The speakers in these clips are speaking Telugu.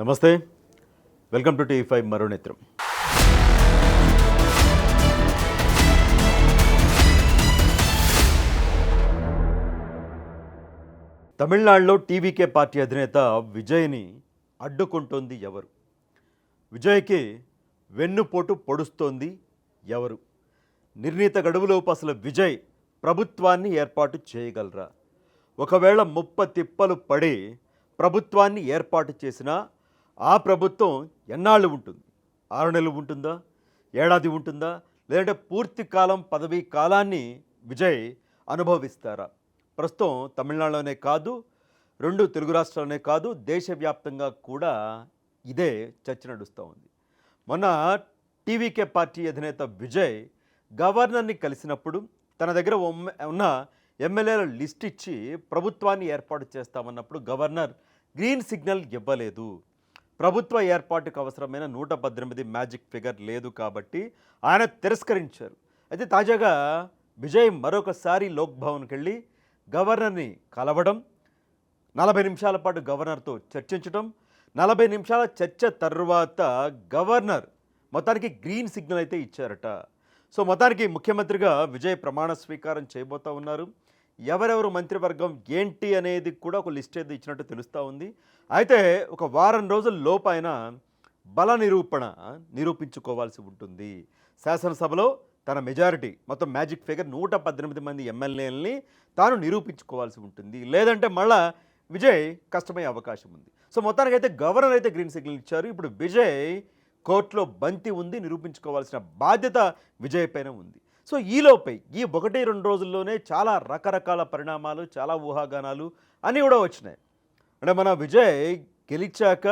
నమస్తే, వెల్కమ్ టు టీ5 మరో నేత్రం. తమిళనాడులో టీవీకే పార్టీ అధినేత విజయ్ని అడ్డుకుంటోంది ఎవరు? విజయ్కి వెన్నుపోటు పొడుస్తోంది ఎవరు? నిర్ణీత గడువులోపు అసలు విజయ్ ప్రభుత్వాన్ని ఏర్పాటు చేయగలరా? ఒకవేళ తిప్పలు పడి ప్రభుత్వాన్ని ఏర్పాటు చేసినా ఆ ప్రభుత్వం ఎన్నాళ్ళు ఉంటుంది? 6 నెలలు ఉంటుందా? ఏడాది ఉంటుందా? లేదంటే పూర్తి కాలం పదవీ కాలాన్ని విజయ్ అనుభవిస్తారా? ప్రస్తుతం తమిళనాడులోనే కాదు, 2 తెలుగు రాష్ట్రాలనే కాదు, దేశవ్యాప్తంగా కూడా ఇదే చర్చ నడుస్తూ ఉంది. మొన్న టీవీకే పార్టీ అధినేత విజయ్ గవర్నర్ని కలిసినప్పుడు తన దగ్గర ఉన్న ఎమ్మెల్యేల లిస్ట్ ఇచ్చి ప్రభుత్వాన్ని ఏర్పాటు చేస్తామన్నప్పుడు గవర్నర్ గ్రీన్ సిగ్నల్ ఇవ్వలేదు. ప్రభుత్వ ఏర్పాటుకు అవసరమైన 118 మ్యాజిక్ ఫిగర్ లేదు కాబట్టి ఆయన తిరస్కరించారు. అయితే తాజాగా విజయ్ మరొకసారి లోక్ భవన్కి వెళ్ళి గవర్నర్ని కలవడం, 40 నిమిషాల పాటు గవర్నర్తో చర్చించడం, 40 నిమిషాల చర్చ తర్వాత గవర్నర్ మొత్తానికి గ్రీన్ సిగ్నల్ అయితే ఇచ్చారట. సో మొత్తానికి ముఖ్యమంత్రిగా విజయ్ ప్రమాణ స్వీకారం చేయబోతూ ఉన్నారు. ఎవరెవరు మంత్రివర్గం ఏంటి అనేది కూడా ఒక లిస్ట్ అయితే ఇచ్చినట్టు తెలుస్తూ ఉంది. అయితే ఒక వారం రోజుల లోపు ఆయన బల నిరూపించుకోవాల్సి ఉంటుంది. శాసనసభలో తన మెజారిటీ మొత్తం మ్యాజిక్ ఫిగర్ 118 మంది ఎమ్మెల్యేలని తాను నిరూపించుకోవాల్సి ఉంటుంది. లేదంటే మళ్ళా విజయ్ కష్టమయ్యే అవకాశం ఉంది. సో మొత్తానికైతే గవర్నర్ అయితే గ్రీన్ సిగ్నల్ ఇచ్చారు. ఇప్పుడు విజయ్ కోర్టులో బంతి ఉంది, నిరూపించుకోవాల్సిన బాధ్యత విజయ్ పైన ఉంది. సో ఈలోపై ఈ 1-2 రోజుల్లోనే చాలా రకరకాల పరిణామాలు, చాలా ఊహాగానాలు అన్నీ కూడా వచ్చినాయి. అంటే మన విజయ్ గెలిచాక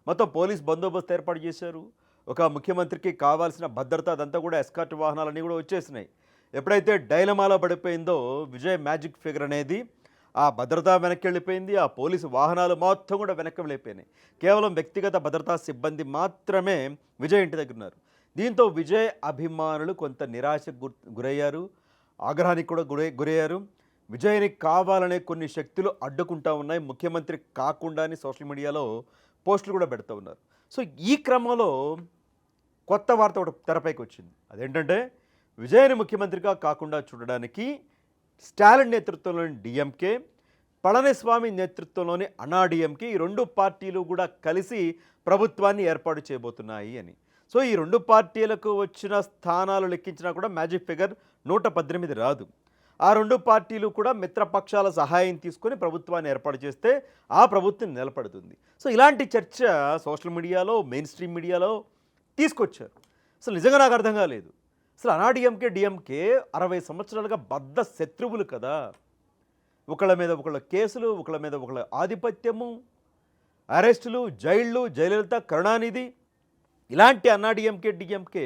మొత్తం పోలీస్ బందోబస్తు ఏర్పాటు చేశారు. ఒక ముఖ్యమంత్రికి కావాల్సిన భద్రత అదంతా కూడా ఎస్కార్ట్ వాహనాలన్నీ కూడా వచ్చేసినాయి. ఎప్పుడైతే డైలమాలో పడిపోయిందో విజయ్ మ్యాజిక్ ఫిగర్ అనేది, ఆ భద్రత వెనక్కి వెళ్ళిపోయింది, ఆ పోలీసు వాహనాలు మొత్తం కూడా వెనక్కి వెళ్ళిపోయినాయి. కేవలం వ్యక్తిగత భద్రతా సిబ్బంది మాత్రమే విజయ్ ఇంటి దగ్గర ఉన్నారు. దీంతో విజయ్ అభిమానులు కొంత నిరాశకు గురయ్యారు, ఆగ్రహానికి కూడా గురయ్యారు. విజయ్ని కావాలనే కొన్ని శక్తులు అడ్డుకుంటా ఉన్నాయి, ముఖ్యమంత్రి కాకుండా అని సోషల్ మీడియాలో పోస్టులు కూడా పెడుతూ ఉన్నారు. సో ఈ క్రమంలో కొత్త వార్త ఒకటి తెరపైకి వచ్చింది. అదేంటంటే విజయ్ని ముఖ్యమంత్రిగా కాకుండా చూడడానికి స్టాలిన్ నేతృత్వంలోని డిఎంకే, పళనిస్వామి నేతృత్వంలోని అన్నాడీఎంకే, ఈ 2 పార్టీలు కూడా కలిసి ప్రభుత్వాన్ని ఏర్పాటు చేయబోతున్నాయి అని. సో ఈ 2 పార్టీలకు వచ్చిన స్థానాలు లెక్కించినా కూడా మ్యాజిక్ ఫిగర్ 118 రాదు. ఆ 2 పార్టీలు కూడా మిత్రపక్షాల సహాయం తీసుకొని ప్రభుత్వాన్ని ఏర్పాటు చేస్తే ఆ ప్రభుత్వం నిలబడుతుంది. సో ఇలాంటి చర్చ సోషల్ మీడియాలో, మెయిన్ స్ట్రీమ్ మీడియాలో తీసుకొచ్చారు. అసలు నిజంగా నాకు అర్థం కాలేదు. అసలు అన్నాడీఎంకే, డిఎంకే 60 సంవత్సరాలుగా బద్ధ శత్రువులు కదా. ఒకళ్ళ మీద ఒకళ్ళ కేసులు, ఒకళ్ళ మీద ఒకళ్ళ ఆధిపత్యము, అరెస్టులు, జైళ్ళు, జయలలిత, కరుణానిధి, ఇలాంటి అన్నాడీఎంకే, డిఎంకే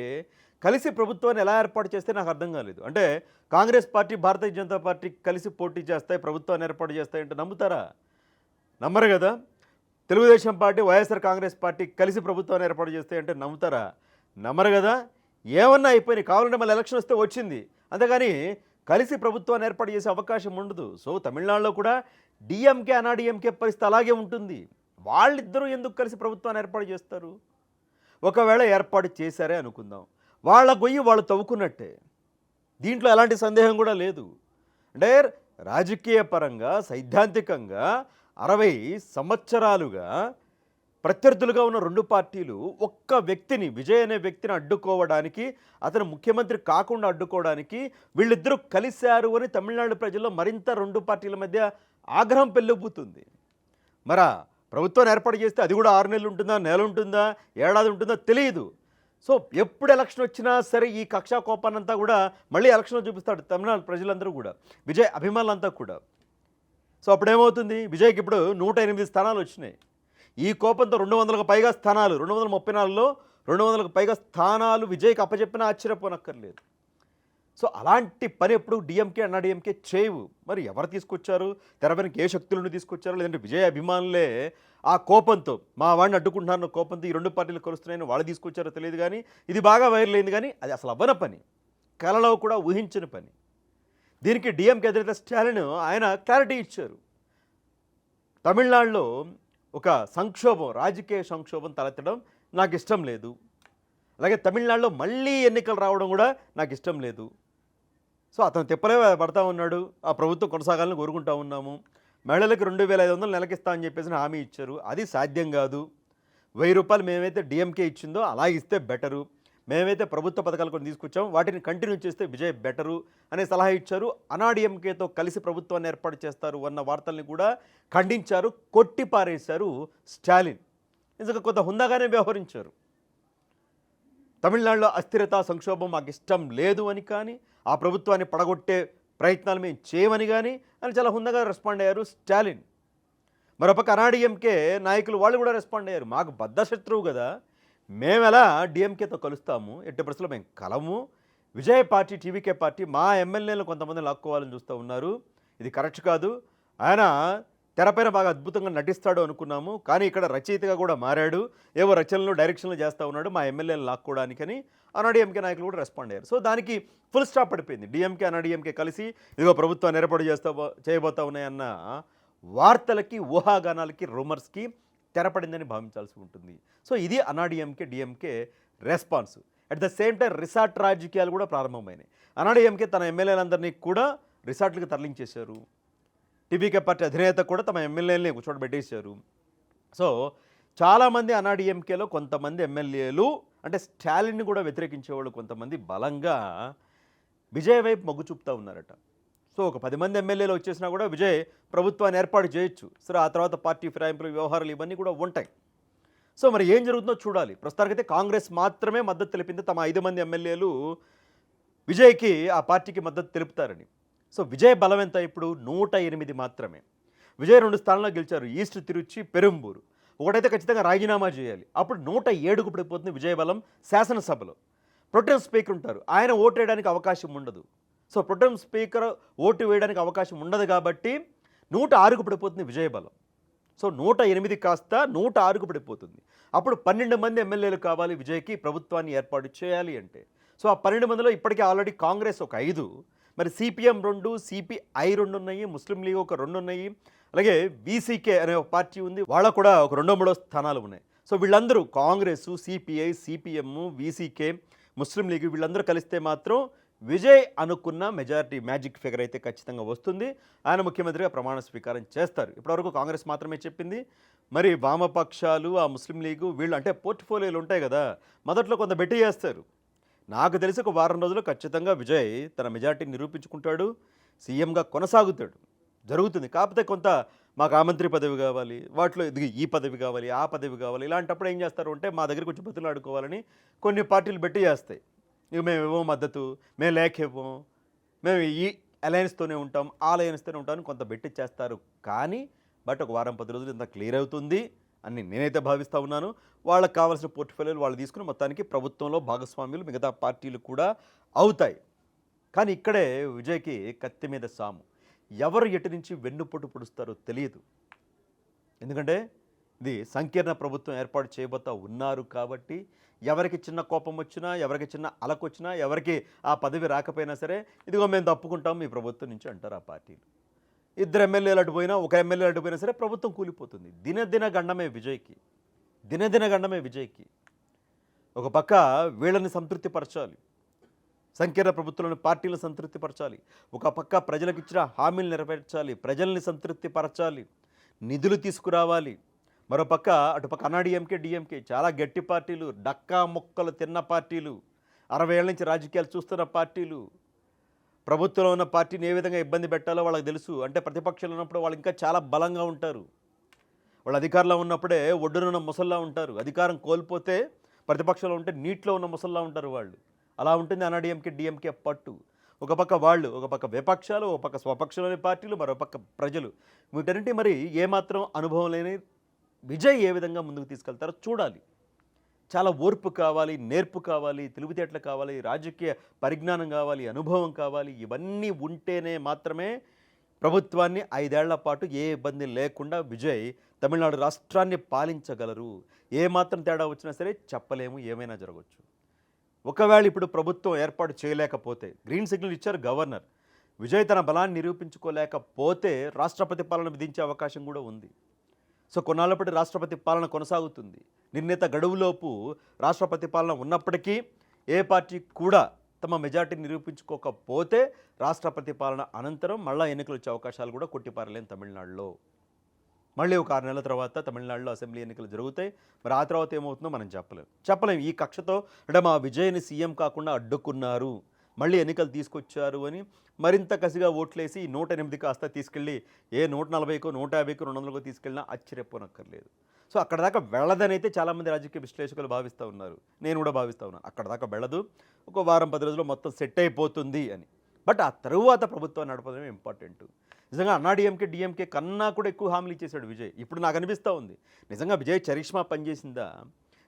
కలిసి ప్రభుత్వాన్ని ఎలా ఏర్పాటు చేస్తే నాకు అర్థం కాలేదు. అంటే కాంగ్రెస్ పార్టీ, భారతీయ జనతా పార్టీ కలిసి పోటీ చేస్తాయి, ప్రభుత్వాన్ని ఏర్పాటు చేస్తాయంటే నమ్ముతారా? నమ్మరు కదా. తెలుగుదేశం పార్టీ, వైఎస్ఆర్ కాంగ్రెస్ పార్టీ కలిసి ప్రభుత్వాన్ని ఏర్పాటు చేస్తాయంటే నమ్ముతారా? నమ్మరు కదా. ఏమన్నా అయిపోయినాయి, కావాలంటే మళ్ళీ ఎలక్షన్ వస్తే వచ్చింది, అంతేగాని కలిసి ప్రభుత్వాన్ని ఏర్పాటు చేసే అవకాశం ఉండదు. సో తమిళనాడులో కూడా డిఎంకే, అన్నాడీఎంకే పరిస్థితి అలాగే ఉంటుంది. వాళ్ళిద్దరూ ఎందుకు కలిసి ప్రభుత్వాన్ని ఏర్పాటు చేస్తారు? ఒకవేళ ఏర్పాటు చేశారే అనుకుందాం, వాళ్ళ గొయ్యి వాళ్ళు తవ్వుకున్నట్టే, దీంట్లో ఎలాంటి సందేహం కూడా లేదు. అంటే రాజకీయ పరంగా, సైద్ధాంతికంగా 60 సంవత్సరాలుగా ప్రత్యర్థులుగా ఉన్న 2 పార్టీలు ఒక్క వ్యక్తిని, విజయ్ అనే వ్యక్తిని అడ్డుకోవడానికి, అతను ముఖ్యమంత్రి కాకుండా అడ్డుకోవడానికి వీళ్ళిద్దరూ కలిశారు అని తమిళనాడు ప్రజల్లో మరింత 2 పార్టీల మధ్య ఆగ్రహం పెళ్ళొబ్బుతుంది. మరా ప్రభుత్వాన్ని ఏర్పాటు చేస్తే అది కూడా 6 నెలలు ఉంటుందా, నెల ఉంటుందా, ఏడాది ఉంటుందా తెలియదు. సో ఎప్పుడు ఎలక్షన్ వచ్చినా సరే ఈ కక్షా కోపాన్నంతా కూడా మళ్ళీ ఎలక్షన్లో చూపిస్తాడు తమిళనాడు ప్రజలందరూ కూడా, విజయ్ అభిమానులంతా కూడా. సో అప్పుడేమవుతుంది, విజయ్కి ఇప్పుడు 108 స్థానాలు వచ్చినాయి. ఈ కోపంతో 200కు పైగా స్థానాలు, 234లో 200కు పైగా స్థానాలు విజయ్కి అప్పచెప్పినా ఆశ్చర్యపోనక్కర్లేదు. సో అలాంటి పని ఎప్పుడు డిఎంకే, అన్నాడీఎంకే చేయవు. మరి ఎవరు తీసుకొచ్చారు? తెర వెనక ఏ శక్తులను తీసుకొచ్చారు? లేదంటే విజయ్ అభిమానులే ఆ కోపంతో, మా వాడిని అడ్డుకుంటున్నారన్న కోపంతో ఈ 2 పార్టీలు కలుస్తున్నాయని వాళ్ళు తీసుకొచ్చారో తెలియదు. కానీ ఇది బాగా వైరల్ అయింది. కానీ అది అసలు అవ్వని పని, కలలో కూడా ఊహించిన పని. దీనికి డిఎంకే అధినేత స్టాలిన్ ఆయన క్లారిటీ ఇచ్చారు. తమిళనాడులో ఒక సంక్షోభం, రాజకీయ సంక్షోభం తలెత్తడం నాకు ఇష్టం లేదు. అలాగే తమిళనాడులో మళ్ళీ ఎన్నికలు రావడం కూడా నాకు ఇష్టం లేదు. సో అతను తిప్పలే పడతా ఉన్నాడు. ఆ ప్రభుత్వం కొనసాగాలని కోరుకుంటా ఉన్నాము. మహిళలకు 2500 నెలకిస్తా అని చెప్పేసి హామీ ఇచ్చారు. అది సాధ్యం కాదు. ₹1000 మేమైతే డిఎంకే ఇచ్చిందో అలా ఇస్తే బెటరు. మేమైతే ప్రభుత్వ పథకాలు కొన్ని తీసుకొచ్చాం, వాటిని కంటిన్యూ చేస్తే విజయ్ బెటరు అనే సలహా ఇచ్చారు. అన్నాడీఎంకేతో కలిసి ప్రభుత్వాన్ని ఏర్పాటు చేస్తారు అన్న వార్తల్ని కూడా ఖండించారు, కొట్టిపారేశారు స్టాలిన్. నిజంగా కొంత హుందాగానే వ్యవహరించారు. తమిళనాడులో అస్థిరత, సంక్షోభం మాకు ఇష్టం లేదు అని కానీ, ఆ ప్రభుత్వాన్ని పడగొట్టే ప్రయత్నాలు మేము చేయమని కానీ అని చాలా హుందాగా రెస్పాండ్ అయ్యారు స్టాలిన్. మరోపక్క అన్నాడీఎంకే నాయకులు వాళ్ళు కూడా రెస్పాండ్ అయ్యారు. మాకు బద్ధ శత్రువు కదా, మేము ఎలా డిఎంకేతో కలుస్తాము, ఎట్టి పరిస్థితుల్లో మేము కలము. విజయ్ పార్టీ, టీవీకే పార్టీ మా ఎమ్మెల్యేలను కొంతమంది లాక్కోవాలని చూస్తూ ఉన్నారు. ఇది కరెక్ట్ కాదు. ఆయన తెరపైన బాగా అద్భుతంగా నటిస్తాడు అనుకున్నాము, కానీ ఇక్కడ రచయితగా కూడా మారాడు. ఏవో రచనలు, డైరెక్షన్లు చేస్తూ ఉన్నాడు మా ఎమ్మెల్యేలు లాక్కోవడానికని అన్నాడీఎంకే నాయకులు కూడా రెస్పాండ్ అయ్యారు. సో దానికి ఫుల్ స్టాప్ పడిపోయింది. డిఎంకే, అన్నాడీఎంకే కలిసి ఇదిగో ప్రభుత్వాన్ని ఏర్పాటు చేయబోతా ఉన్నాయన్న వార్తలకి, ఊహాగానాలకి, రూమర్స్కి తెరపడిందని భావించాల్సి ఉంటుంది. సో ఇది AIADMK, DMK response. At the same time resort రాజకీయాలు కూడా ప్రారంభమైనాయి. అన్నాడీఎంకే తన ఎమ్మెల్యేలందరినీ కూడా రిసార్ట్లకు తరలించేశారు. టీవీకే పార్టీ అధినేత కూడా తమ ఎమ్మెల్యేలని కూర్చోబెట్టేశారు. సో చాలామంది అన్నాడీఎంకేలో కొంతమంది ఎమ్మెల్యేలు అంటే స్టాలిన్ని కూడా వ్యతిరేకించేవాళ్ళు కొంతమంది బలంగా విజయ్ వైపు మొగ్గు చూపుతూ ఉన్నారట. సో ఒక 10 మంది ఎమ్మెల్యేలు వచ్చేసినా కూడా విజయ్ ప్రభుత్వాన్ని ఏర్పాటు చేయొచ్చు. సరే, ఆ తర్వాత పార్టీ ఫిరాయింపులు, వ్యవహారాలు ఇవన్నీ కూడా ఉంటాయి. సో మరి ఏం జరుగుతుందో చూడాలి. ప్రస్తుతానికైతే కాంగ్రెస్ మాత్రమే మద్దతు తెలిపింది. తమ 5 మంది ఎమ్మెల్యేలు విజయ్కి, ఆ పార్టీకి మద్దతు తెలుపుతారని. సో విజయ్ బలం ఎంత ఇప్పుడు? 108 మాత్రమే. విజయ్ 2 స్థానాల్లో గెలిచారు, ఈస్ట్ తిరుచి, పెరుంబూరు. ఒకటైతే ఖచ్చితంగా రాజీనామా చేయాలి. అప్పుడు 107కు పడిపోతుంది విజయ్ బలం. శాసనసభలో ప్రొటెం స్పీకర్ ఉంటారు, ఆయన ఓటు వేయడానికి అవకాశం ఉండదు. సో ప్రొటెం స్పీకర్ ఓటు వేయడానికి అవకాశం ఉండదు కాబట్టి 106కు పడిపోతుంది విజయ్ బలం. సో 108 కాస్త 106కు పడిపోతుంది. అప్పుడు 12 మంది ఎమ్మెల్యేలు కావాలి విజయ్కి ప్రభుత్వాన్ని ఏర్పాటు చేయాలి అంటే. సో ఆ 12 మందిలో ఇప్పటికే ఆల్రెడీ కాంగ్రెస్ ఒక 5, మరి సిపిఎం 2, సిపిఐ 2 ఉన్నాయి, ముస్లిం లీగ్ ఒక 2 ఉన్నాయి, అలాగే వీసీకే అనే ఒక పార్టీ ఉంది, వాళ్ళకు కూడా ఒక 2-3 స్థానాలు ఉన్నాయి. సో వీళ్ళందరూ కాంగ్రెస్, సిపిఐ, సిపిఎం, వీసీకే, ముస్లిం లీగ్ వీళ్ళందరూ కలిస్తే మాత్రం విజయ్ అనుకున్న మెజారిటీ మ్యాజిక్ ఫిగర్ అయితే ఖచ్చితంగా వస్తుంది. ఆయన ముఖ్యమంత్రిగా ప్రమాణ స్వీకారం చేస్తారు. ఇప్పటివరకు కాంగ్రెస్ మాత్రమే చెప్పింది. మరి వామపక్షాలు, ఆ ముస్లిం లీగు వీళ్ళు అంటే పోర్ట్ఫోలియోలు ఉంటాయి కదా, మొదట్లో కొంత బెట్టి చేస్తారు. నాకు తెలిసి ఒక వారం రోజులు ఖచ్చితంగా విజయ్ తన మెజారిటీని నిరూపించుకుంటాడు, సీఎంగా కొనసాగుతాడు, జరుగుతుంది. కాకపోతే కొంత మాకు ఆ మంత్రి పదవి కావాలి, వాటిలో ఇది ఈ పదవి కావాలి, ఆ పదవి కావాలి, ఇలాంటప్పుడు ఏం చేస్తారు అంటే మా దగ్గర కొంచెం బతులు ఆడుకోవాలని కొన్ని పార్టీలు బెట్టి చేస్తాయి. ఇక మేము ఇవ్వం మద్దతు, మేము లేఖ ఇవ్వం, మేము ఈ అలయన్స్తోనే ఉంటాం, ఆ అలయన్స్తోనే ఉంటామని కొంత బెట్టిచ్చేస్తారు. కానీ ఒక వారం 10 రోజులు ఇంత క్లియర్ అవుతుంది అని నేనైతే భావిస్తూ ఉన్నాను. వాళ్ళకి కావాల్సిన పోర్ట్ఫోలియోలు వాళ్ళు తీసుకుని మొత్తానికి ప్రభుత్వంలో భాగస్వామ్యులు మిగతా పార్టీలు కూడా అవుతాయి. కానీ ఇక్కడే విజయ్కి కత్తి మీద సాము. ఎవరు ఎటు నుంచి వెన్నుపోటు పొడుస్తారో తెలియదు. ఎందుకంటే ఇది సంకీర్ణ ప్రభుత్వం ఏర్పాటు చేయబోతా ఉన్నారు కాబట్టి ఎవరికి చిన్న కోపం వచ్చినా, ఎవరికి చిన్న అలకొచ్చినా, ఎవరికి ఆ పదవి రాకపోయినా సరే ఇదిగో మేము తప్పుకుంటాం మీ ప్రభుత్వం నుంచి అంటారు ఆ పార్టీలు. 2 ఎమ్మెల్యేలు అటుపోయినా, ఒక ఎమ్మెల్యే అటుపోయినా సరే ప్రభుత్వం కూలిపోతుంది. దినదిన గండమే విజయ్కి, దినదిన గండమే విజయ్కి. ఒక పక్క వీళ్ళని సంతృప్తిపరచాలి, సంకీర్ణ ప్రభుత్వంలోని పార్టీలను సంతృప్తిపరచాలి, ఒక పక్క ప్రజలకు ఇచ్చిన హామీలు నెరవేర్చాలి, ప్రజల్ని సంతృప్తిపరచాలి, నిధులు తీసుకురావాలి. మరోపక్క అటుపక్క అన్నాడీఎంకే, డిఎంకే చాలా గట్టి పార్టీలు, డక్కా మొక్కలు తిన్న పార్టీలు, 60 ఏళ్ళ నుంచి రాజకీయాలు చూస్తున్న పార్టీలు. ప్రభుత్వంలో ఉన్న పార్టీని ఏ విధంగా ఇబ్బంది పెట్టాలో వాళ్ళకి తెలుసు. అంటే ప్రతిపక్షాలు ఉన్నప్పుడు వాళ్ళు ఇంకా చాలా బలంగా ఉంటారు. వాళ్ళు అధికారంలో ఉన్నప్పుడే ఒడ్డునున్న ముసల్లా ఉంటారు. అధికారం కోల్పోతే ప్రతిపక్షంలో ఉంటే నీటిలో ఉన్న ముసల్లా ఉంటారు వాళ్ళు. అలా ఉంటుంది అన్నాడీఎంకే, డిఎంకే పట్టు. ఒక పక్క వాళ్ళు, ఒక పక్క విపక్షాలు, ఒక పక్క స్వపక్షంలోని పార్టీలు, మరో పక్క ప్రజలు. వీటన్నింటి మరి ఏమాత్రం అనుభవం లేని విజయ్ ఏ విధంగా ముందుకు తీసుకెళ్తారో చూడాలి. చాలా ఓర్పు కావాలి, నేర్పు కావాలి, తెలివితేటలు కావాలి, రాజకీయ పరిజ్ఞానం కావాలి, అనుభవం కావాలి. ఇవన్నీ ఉంటేనే మాత్రమే ప్రభుత్వాన్ని 5 ఏళ్ల పాటు ఏ ఇబ్బంది లేకుండా విజయ్ తమిళనాడు రాష్ట్రాన్ని పాలించగలరు. ఏమాత్రం తేడా వచ్చినా సరే చెప్పలేము, ఏమైనా జరగవచ్చు. ఒకవేళ ఇప్పుడు ప్రభుత్వం ఏర్పాటు చేయలేకపోతే, గ్రీన్ సిగ్నల్ ఇచ్చారు గవర్నర్, విజయ్ తన బలాన్ని నిరూపించుకోలేకపోతే రాష్ట్రపతి పాలన విధించే అవకాశం కూడా ఉంది. సో కొన్నాళ్ళప్పటి రాష్ట్రపతి పాలన కొనసాగుతుంది. నిర్ణీత గడువులోపు రాష్ట్రపతి పాలన ఉన్నప్పటికీ ఏ పార్టీ కూడా తమ మెజార్టీని నిరూపించుకోకపోతే రాష్ట్రపతి పాలన అనంతరం మళ్ళా ఎన్నికలు వచ్చే అవకాశాలు కూడా కొట్టిపారలేని తమిళనాడులో. మళ్ళీ ఒక 6 నెలల తర్వాత తమిళనాడులో అసెంబ్లీ ఎన్నికలు జరుగుతాయి. మరి ఆ తర్వాత ఏమవుతుందో మనం చెప్పలేం. ఈ కక్షతో అంటే మా విజయ్ని సీఎం కాకుండా అడ్డుకున్నారు, మళ్ళీ ఎన్నికలు తీసుకొచ్చారు అని మరింత కసిగా ఓట్లేసి 108 కాస్త తీసుకెళ్ళి 140కో 150కో 200కో తీసుకెళ్ళినా ఆశ్చర్యపోనక్కర్లేదు. సో అక్కడ దాకా వెళ్ళదని అయితే చాలామంది రాజకీయ విశ్లేషకులు భావిస్తూ ఉన్నారు. నేను కూడా భావిస్తూ ఉన్నాను. అక్కడ దాకా వెళ్ళదు, ఒక వారం 10 రోజుల్లో మొత్తం సెట్ అయిపోతుంది అని. బట్ ఆ తరువాత ప్రభుత్వాన్ని నడపడమే ఇంపార్టెంట్. నిజంగా అన్నాడీఎంకే డిఎంకే కన్నా కూడా ఎక్కువ హామీలు ఇచ్చేశాడు విజయ్. ఇప్పుడు నాకు అనిపిస్తూ ఉంది, నిజంగా విజయ్ చరిష్మా పనిచేసిందా?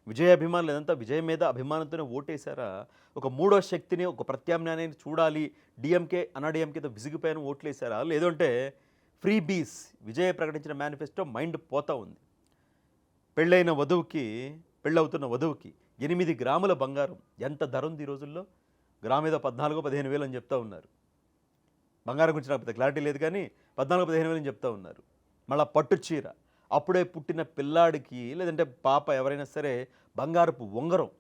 విజయ్ అభిమానులు ఏదంతా విజయ్ మీద అభిమానంతోనే ఓటేశారా? ఒక మూడో శక్తిని, ఒక ప్రత్యామ్నాయాన్ని చూడాలి, డిఎంకే అన్నాడీఎంకేతో విసిగిపోయాను ఓట్లేశారా? లేదంటే ఫ్రీ బీస్ విజయ్ ప్రకటించిన మేనిఫెస్టో మైండ్ పోతూ ఉంది. పెళ్ళవుతున్న వధువుకి 8 గ్రాముల బంగారం ఎంత ధర ఉంది ఈ రోజుల్లో? గ్రామ్ ఏదో 14-15 వేలు అని చెప్తా ఉన్నారు. బంగారం గురించి నాకు పెద్ద క్లారిటీ లేదు, కానీ 14-15 వేలు అని చెప్తా ఉన్నారు. మళ్ళీ పట్టు చీర, అప్పుడే పుట్టిన పిల్లాడికి లేదంటే పాప ఎవరైనా సరే బంగారపు ఉంగరం.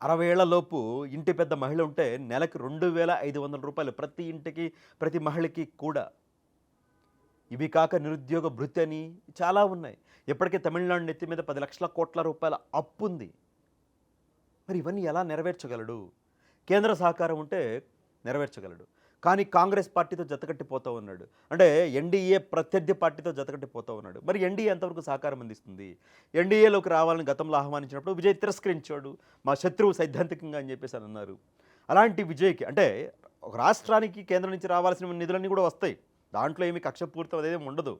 60 ఏళ్లలోపు ఇంటి పెద్ద మహిళ ఉంటే నెలకు 2,500 రూపాయలు ప్రతి ఇంటికి, ప్రతి మహిళకి కూడా. ఇవి కాక నిరుద్యోగ భృతి అని చాలా ఉన్నాయి. ఇప్పటికే తమిళనాడు నెత్తి మీద 10 లక్షల కోట్ల రూపాయల అప్పు ఉంది. మరి ఇవన్నీ ఎలా నెరవేర్చగలడు? కేంద్ర సహకారం ఉంటే నెరవేర్చగలడు, కానీ కాంగ్రెస్ పార్టీతో జతకట్టిపోతూ ఉన్నాడు. అంటే ఎన్డీఏ ప్రత్యర్థి పార్టీతో జతకట్టిపోతూ ఉన్నాడు. మరి ఎన్డీఏ ఎంతవరకు సహకారం అందిస్తుంది? ఎన్డీఏలోకి రావాలని గతంలో ఆహ్వానించినప్పుడు విజయ్ తిరస్కరించాడు. మా శత్రువు సైద్ధాంతికంగా అని చెప్పేసి అని అన్నారు. అలాంటి విజయ్కి అంటే ఒక రాష్ట్రానికి కేంద్రం నుంచి రావాల్సిన నిధులన్నీ కూడా వస్తాయి, దాంట్లో ఏమి కక్షపూరితం అదేమి ఉండదు.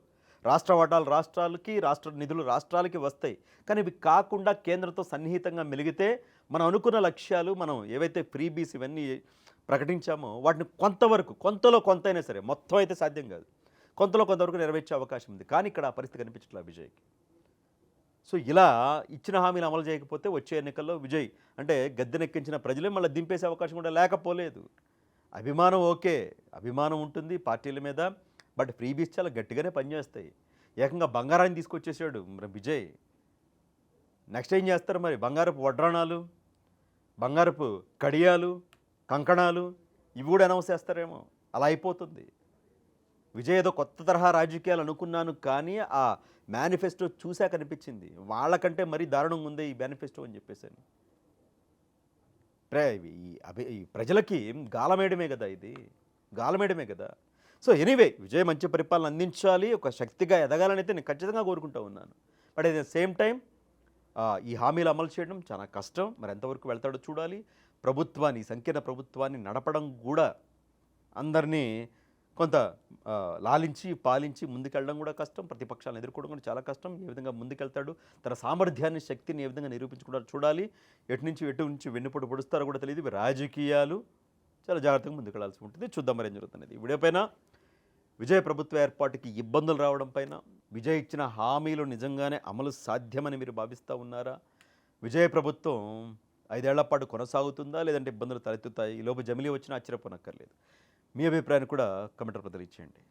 రాష్ట్ర వాటాలు రాష్ట్రాలకి, రాష్ట్ర నిధులు రాష్ట్రాలకి వస్తాయి. కానీ ఇవి కాకుండా కేంద్రంతో సన్నిహితంగా మెలిగితే మనం అనుకున్న లక్ష్యాలు, మనం ఏవైతే ఫ్రీబీస్ ఇవన్నీ ప్రకటించామో వాటిని కొంతలో కొంతైనా సరే, మొత్తం అయితే సాధ్యం కాదు, కొంతవరకు నెరవేర్చే అవకాశం ఉంది. కానీ ఇక్కడ ఆ పరిస్థితి కనిపించట్లేదు విజయ్కి. సో ఇలా ఇచ్చిన హామీలు అమలు చేయకపోతే వచ్చే ఎన్నికల్లో విజయ్ అంటే గద్దెనెక్కించిన ప్రజలే మళ్ళీ దింపేసే అవకాశం కూడా లేకపోలేదు. అభిమానం ఓకే, అభిమానం ఉంటుంది పార్టీల మీద, బట్ ఫ్రీబీస్ చాలా గట్టిగానే పనిచేస్తాయి. ఏకంగా బంగారాన్ని తీసుకొచ్చేసాడు మరి విజయ్. నెక్స్ట్ ఏం చేస్తారు మరి? బంగారపు వడ్రాణాలు, బంగారపు కడియాలు, కంకణాలు ఇవి కూడా అనౌన్స్ చేస్తారేమో. అలా అయిపోతుంది. విజయ్ ఏదో కొత్త తరహా రాజకీయాలు అనుకున్నాను, కానీ ఆ మేనిఫెస్టో చూశాక అనిపించింది వాళ్ళకంటే మరీ దారుణంగా ఉంది ఈ మేనిఫెస్టో అని చెప్పేసాను. ఈ ప్రజలకి గాలమేయడమే కదా ఇది, గాలమేయడమే కదా. సో ఎనీవే విజయ్ మంచి పరిపాలన అందించాలి, ఒక శక్తిగా ఎదగాలని అయితే నేను ఖచ్చితంగా కోరుకుంటూ ఉన్నాను. But at the same time ఈ హామీలు అమలు చేయడం చాలా కష్టం. మరి ఎంతవరకు వెళ్తాడో చూడాలి. ప్రభుత్వాన్ని, సంకీర్ణ ప్రభుత్వాన్ని నడపడం కూడా అందరినీ కొంత లాలించి పాలించి ముందుకెళ్ళడం కూడా కష్టం. ప్రతిపక్షాలను ఎదుర్కోవడం కూడా చాలా కష్టం. ఏ విధంగా ముందుకెళ్తాడు, తన సామర్థ్యాన్ని, శక్తిని ఏ విధంగా నిరూపించుకుంటారో చూడాలి. ఎటు నుంచి వెన్నుపోటు పొడుస్తారో కూడా తెలియదు. ఇవి రాజకీయాలు, చాలా జాగ్రత్తగా ముందుకెళ్లాల్సి ఉంటుంది. చూద్దాం మరి ఏం జరుగుతున్నది. ఈ వీడియో పైన విజయ్ ప్రభుత్వ ఏర్పాటుకి ఇబ్బందులు రావడం పైన, విజయ్ ఇచ్చిన హామీలు నిజంగానే అమలు సాధ్యమని మీరు భావిస్తూ ఉన్నారా? విజయ్ ప్రభుత్వం 5 ఏళ్ల పాటు కొనసాగుతుందా, లేదంటే ఇబ్బందులు తలెత్తుతాయి? ఈలోపు జమిలీ వచ్చినా ఆశ్చర్యపోనక్కర్లేదు. మీ అభిప్రాయాన్ని కూడా కమెంట్ రూపంలో తెలియజేయండి.